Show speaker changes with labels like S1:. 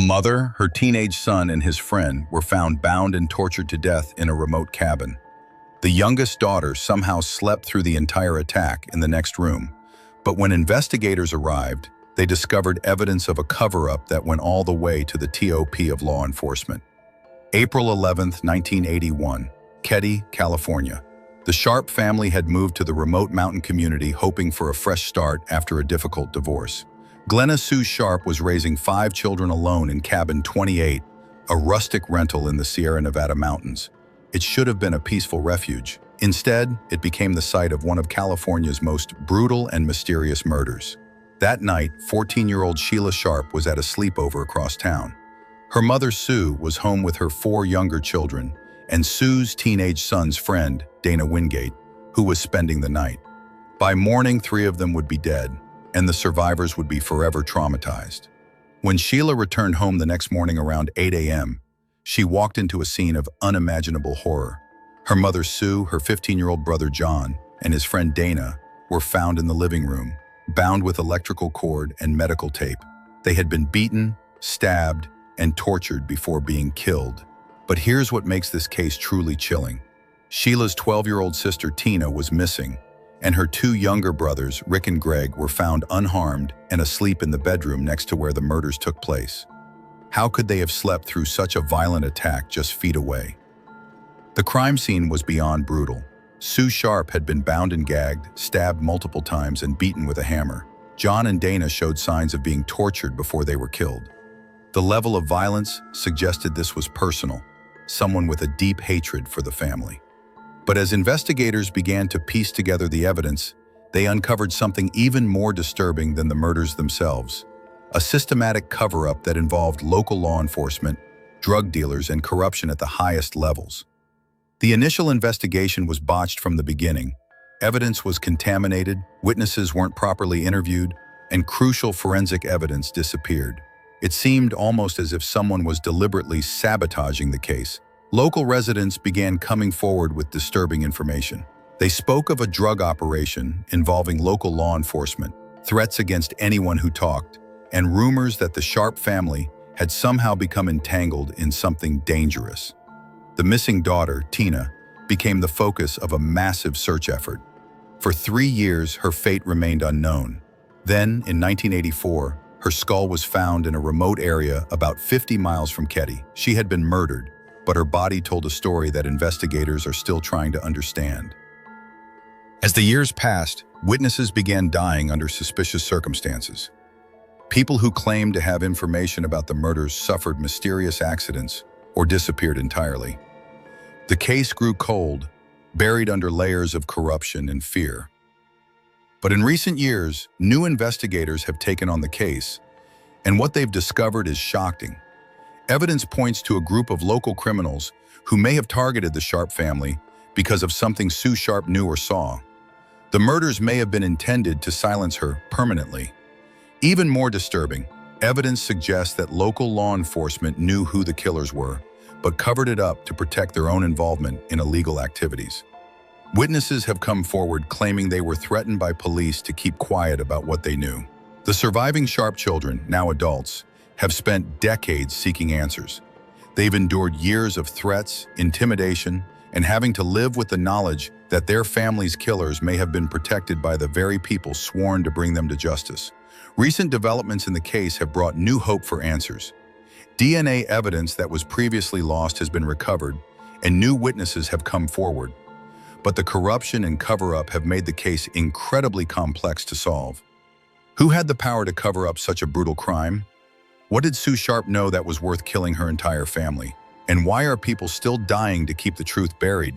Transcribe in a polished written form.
S1: mother, her teenage son, and his friend were found bound and tortured to death in a remote cabin. The youngest daughter somehow slept through the entire attack in the next room, but when investigators arrived, they discovered evidence of a cover-up that went all the way to the top of law enforcement. April 11, 1981, Keddie, California. The Sharp family had moved to the remote mountain community hoping for a fresh start after a difficult divorce. Glenna Sue Sharp was raising 5 children alone in Cabin 28, a rustic rental in the Sierra Nevada mountains. It should have been a peaceful refuge. Instead, it became the site of one of California's most brutal and mysterious murders. That night, 14-year-old Sheila Sharp was at a sleepover across town. Her mother, Sue, was home with her 4 younger children, and Sue's teenage son's friend, Dana Wingate, who was spending the night. By morning, 3 of them would be dead, and the survivors would be forever traumatized. When Sheila returned home the next morning around 8 a.m., she walked into a scene of unimaginable horror. Her mother, Sue, her 15-year-old brother, John, and his friend, Dana, were found in the living room, bound with electrical cord and medical tape. They had been beaten, stabbed, and tortured before being killed. But here's what makes this case truly chilling. Sheila's 12-year-old sister, Tina, was missing, and her 2 younger brothers, Rick and Greg, were found unharmed and asleep in the bedroom next to where the murders took place. How could they have slept through such a violent attack just feet away? The crime scene was beyond brutal. Sue Sharp had been bound and gagged, stabbed multiple times, and beaten with a hammer. John and Dana showed signs of being tortured before they were killed. The level of violence suggested this was personal, someone with a deep hatred for the family. But as investigators began to piece together the evidence, they uncovered something even more disturbing than the murders themselves: a systematic cover-up that involved local law enforcement, drug dealers, and corruption at the highest levels. The initial investigation was botched from the beginning. Evidence was contaminated, witnesses weren't properly interviewed, and crucial forensic evidence disappeared. It seemed almost as if someone was deliberately sabotaging the case. Local residents began coming forward with disturbing information. They spoke of a drug operation involving local law enforcement, threats against anyone who talked, and rumors that the Sharp family had somehow become entangled in something dangerous. The missing daughter, Tina, became the focus of a massive search effort. For 3 years, her fate remained unknown. Then, in 1984, her skull was found in a remote area about 50 miles from Keddie. She had been murdered, but her body told a story that investigators are still trying to understand. As the years passed, witnesses began dying under suspicious circumstances. People who claimed to have information about the murders suffered mysterious accidents or disappeared entirely. The case grew cold, buried under layers of corruption and fear. But in recent years, new investigators have taken on the case, and what they've discovered is shocking. Evidence points to a group of local criminals who may have targeted the Sharp family because of something Sue Sharp knew or saw. The murders may have been intended to silence her permanently. Even more disturbing, evidence suggests that local law enforcement knew who the killers were, but covered it up to protect their own involvement in illegal activities. Witnesses have come forward claiming they were threatened by police to keep quiet about what they knew. The surviving Sharp children, now adults, have spent decades seeking answers. They've endured years of threats, intimidation, and having to live with the knowledge that their family's killers may have been protected by the very people sworn to bring them to justice. Recent developments in the case have brought new hope for answers. DNA evidence that was previously lost has been recovered, and new witnesses have come forward. But the corruption and cover-up have made the case incredibly complex to solve. Who had the power to cover up such a brutal crime? What did Sue Sharp know that was worth killing her entire family? And why are people still dying to keep the truth buried?